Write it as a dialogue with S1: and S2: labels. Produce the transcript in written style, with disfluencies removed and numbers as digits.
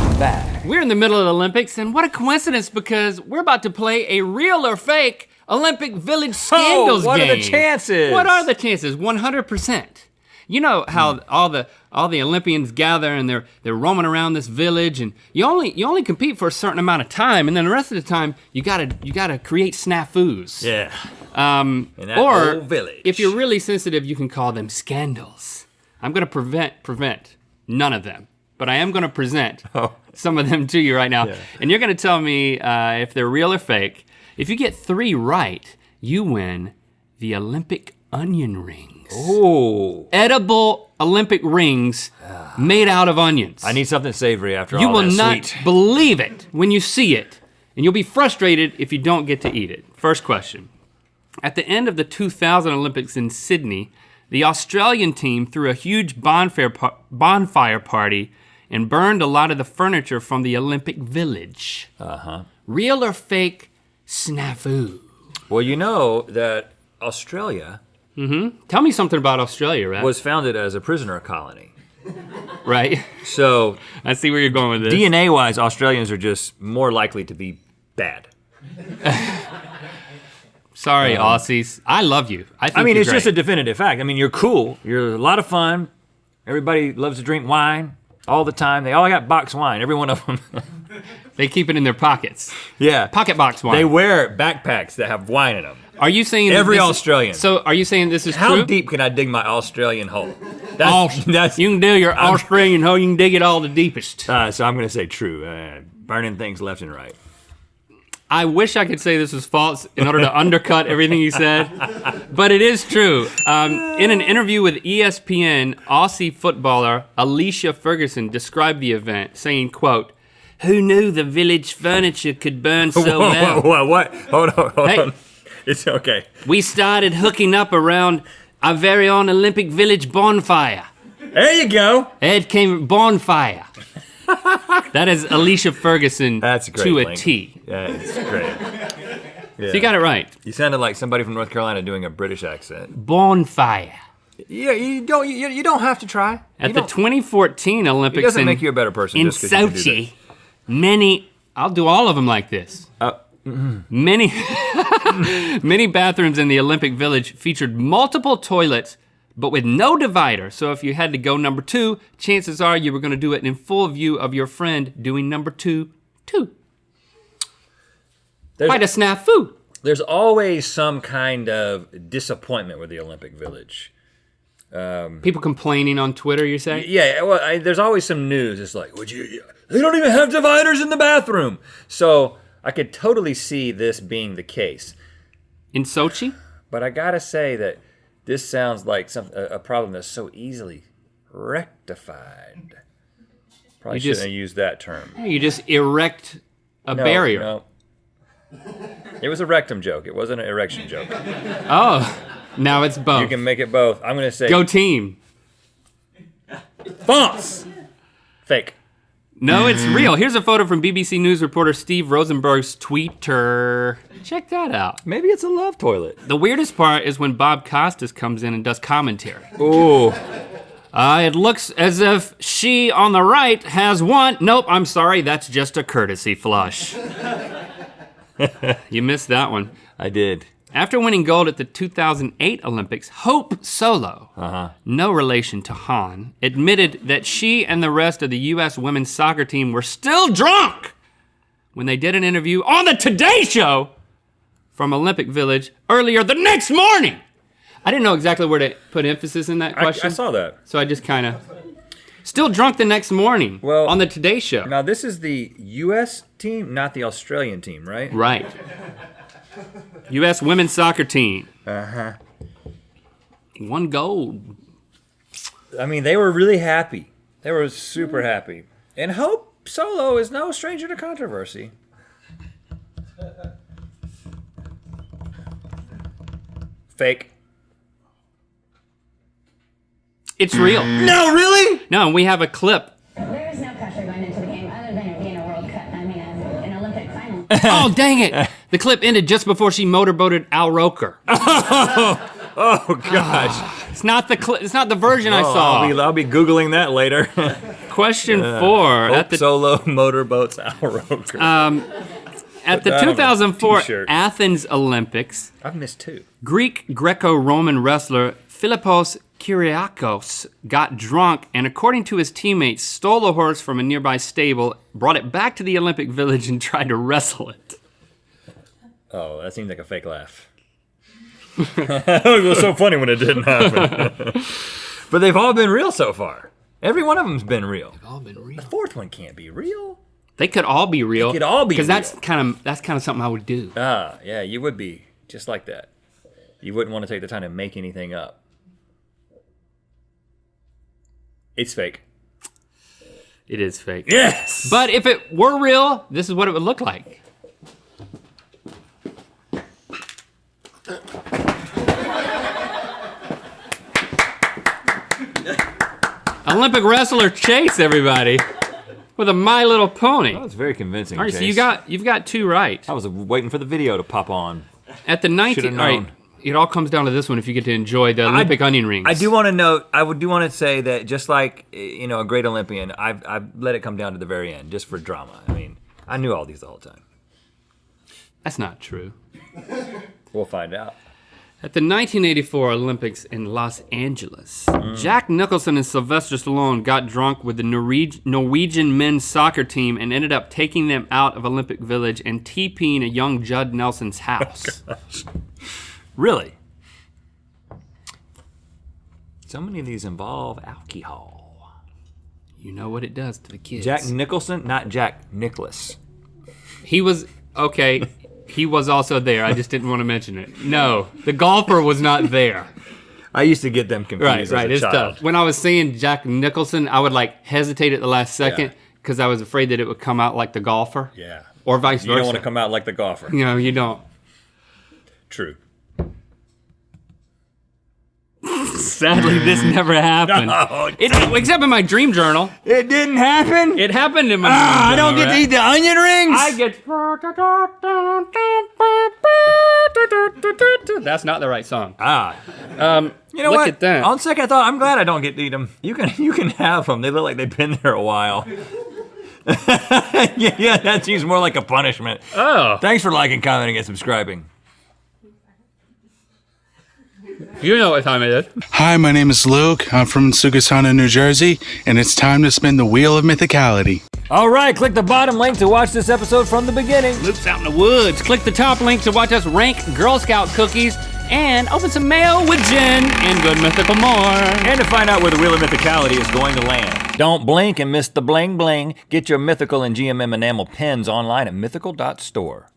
S1: welcome back.
S2: We're in the middle of the Olympics, and what a coincidence because we're about to play a real or fake Olympic Village Scandals game.
S1: What are the chances?
S2: What are the chances? 100%. You know how all the Olympians gather and they're roaming around this village, and you only compete for a certain amount of time, and then the rest of the time you gotta create snafus.
S1: Yeah.
S2: In
S1: that
S2: or
S1: old village.
S2: If you're really sensitive, you can call them scandals. I'm gonna prevent none of them, but I am gonna present some of them to you right now, and you're gonna tell me if they're real or fake. If you get 3 right, you win the Olympic onion rings.
S1: Ooh.
S2: Edible Olympic rings made out of onions.
S1: I need something savory after all
S2: You
S1: that
S2: will not
S1: sweet.
S2: believe it when you see it, and you'll be frustrated if you don't get to eat it. First question. At the end of the 2000 Olympics in Sydney, the Australian team threw a huge bonfire party and burned a lot of the furniture from the Olympic Village. Real or fake snafu?
S1: Well, you know that Australia
S2: Tell me something about Australia, Rhett.
S1: was founded as a prisoner colony.
S2: Right?
S1: So
S2: I see where you're going with this.
S1: DNA-wise, Australians are just more likely to be bad.
S2: Sorry, Aussies. I love you. I mean,
S1: it's just a definitive fact. I mean, you're cool. You're a lot of fun. Everybody loves to drink wine all the time. They all got box wine, every one of them.
S2: They keep it in their pockets.
S1: Yeah.
S2: Pocket box wine.
S1: They wear backpacks that have wine in them.
S2: Are you saying
S1: Every
S2: this
S1: Australian.
S2: So are you saying this is
S1: How
S2: true?
S1: deep can I dig my Australian hole?
S2: You can do your Australian hole. You can dig it all the deepest.
S1: So I'm gonna say true. Burning things left and right.
S2: I wish I could say this was false in order to undercut everything you said, but it is true. In an interview with ESPN, Aussie footballer Alicia Ferguson described the event, saying, quote, "Who knew the village furniture could burn so well?
S1: Whoa, what? Hold on. It's okay.
S2: We started hooking up around our very own Olympic Village bonfire.
S1: There you go.
S2: Ed came bonfire." That is Alicia Ferguson
S1: That's great,
S2: to a
S1: Link.
S2: T.
S1: Yeah, it's great. Yeah.
S2: So you got it right.
S1: You sounded like somebody from North Carolina doing a British accent.
S2: Bonfire.
S1: Yeah, you don't have to try.
S2: At the 2014 Olympics
S1: It doesn't make you a better person
S2: in
S1: just 'cause you can do
S2: Sochi, I'll do all of them like this. Many bathrooms in the Olympic Village featured multiple toilets, but with no divider. So if you had to go number 2, chances are you were gonna do it in full view of your friend doing number 2, too. Quite a snafu.
S1: There's always some kind of disappointment with the Olympic Village.
S2: People complaining on Twitter, you say?
S1: Yeah, well, there's always some news. It's like, they don't even have dividers in the bathroom. So I could totally see this being the case.
S2: In Sochi?
S1: But I gotta say that this sounds like a problem that's so easily rectified. Probably shouldn't have used that term.
S2: You just erect a barrier.
S1: No. It was a rectum joke. It wasn't an erection joke.
S2: Oh, now it's both.
S1: You can make it both. I'm gonna say
S2: Go team.
S1: false. Fake.
S2: No, it's real. Here's a photo from BBC News reporter Steve Rosenberg's Twitter. Check that out.
S1: Maybe it's a love toilet.
S2: The weirdest part is when Bob Costas comes in and does commentary.
S1: Ooh.
S2: It looks as if she on the right has won. Nope, I'm sorry, that's just a courtesy flush. You missed that one.
S1: I did.
S2: After winning gold at the 2008 Olympics, Hope Solo, no relation to Han, admitted that she and the rest of the US women's soccer team were still drunk when they did an interview on the Today Show from Olympic Village earlier the next morning. I didn't know exactly where to put emphasis in that question.
S1: I saw that.
S2: So I just kind of, still drunk the next morning on the Today Show.
S1: Now this is the US team, not the Australian team, right?
S2: Right. U.S. women's soccer team. Won gold.
S1: I mean, they were really happy. They were super happy. And Hope Solo is no stranger to controversy. Fake.
S2: It's real.
S1: No, really?
S2: No, we have a clip.
S3: There is no pressure going into the game other than it being a World Cup. I mean, an Olympic final.
S2: Oh, dang it. The clip ended just before she motorboated Al Roker.
S1: Oh gosh.
S2: It's not the version I saw.
S1: I'll be Googling that later.
S2: Question 4.
S1: Hope Solo Motorboats Outroker.
S2: At the
S1: that on a
S2: 2004
S1: t-shirt.
S2: Athens Olympics,
S1: I've missed 2.
S2: Greek Greco-Roman wrestler Philippos Kyriakos got drunk and, according to his teammates, stole a horse from a nearby stable, brought it back to the Olympic Village, and tried to wrestle it.
S1: Oh, that seems like a fake laugh. It was so funny when it didn't happen. But they've all been real so far. Every one of them's been real.
S2: They've all been real.
S1: The 4th one can't be real.
S2: They could all be real.
S1: They could all be real.
S2: Because that's kind of something I would do.
S1: Ah, yeah, you would be just like that. You wouldn't want to take the time to make anything up. It's fake.
S2: It is fake.
S1: Yes!
S2: But if it were real, this is what it would look like. Olympic wrestler Chase, everybody, with a My Little Pony.
S1: That was very convincing.
S2: All right,
S1: Chase.
S2: so you've got 2 right.
S1: I was waiting for the video to pop on.
S2: At the 19, all right, it all comes down to this one if you get to enjoy the Olympic onion rings.
S1: I do want to note, I do want to say that just like, you know, a great Olympian, I've let it come down to the very end just for drama. I mean, I knew all these the whole time.
S2: That's not true.
S1: We'll find out.
S2: At the 1984 Olympics in Los Angeles, Jack Nicholson and Sylvester Stallone got drunk with the Norwegian men's soccer team and ended up taking them out of Olympic Village and TPing a young Judd Nelson's house.
S1: Oh, really? So many of these involve alcohol.
S2: You know what it does to the kids.
S1: Jack Nicholson, not Jack Nicholas.
S2: He was, okay, he was also there. I just didn't want to mention it. No, the golfer was not there.
S1: I used to get them confused
S2: Right,
S1: as a
S2: it's
S1: child.
S2: tough. When I was saying Jack Nicholson, I would like hesitate at the last second because I was afraid that it would come out like the golfer.
S1: Yeah.
S2: Or vice versa.
S1: You don't want to come out like the golfer.
S2: You know, you don't.
S1: True.
S2: Sadly, this never happened.
S1: No,
S2: Except in my dream journal.
S1: it didn't happen?
S2: It happened in my
S1: I
S2: dream
S1: don't
S2: journal.
S1: get to eat the onion rings?
S2: I get. That's not the right song.
S1: You know
S2: Look
S1: what?
S2: at that.
S1: On second thought, I'm glad I don't get to eat them. You can have them. They look like they've been there a while. yeah, that seems more like a punishment.
S2: Oh.
S1: Thanks for liking, commenting, and subscribing.
S2: You know what time it is.
S4: Hi, my name is Luke. I'm from Sugasana, New Jersey, and it's time to spin the Wheel of Mythicality.
S1: All right, click the bottom link to watch this episode from the beginning.
S2: Luke's out in the woods. Click the top link to watch us rank Girl Scout cookies and open some mail with Jen and good Mythical more.
S1: And to find out where the Wheel of Mythicality is going to land. Don't blink and miss the bling bling. Get your Mythical and GMM enamel pens online at mythical.store.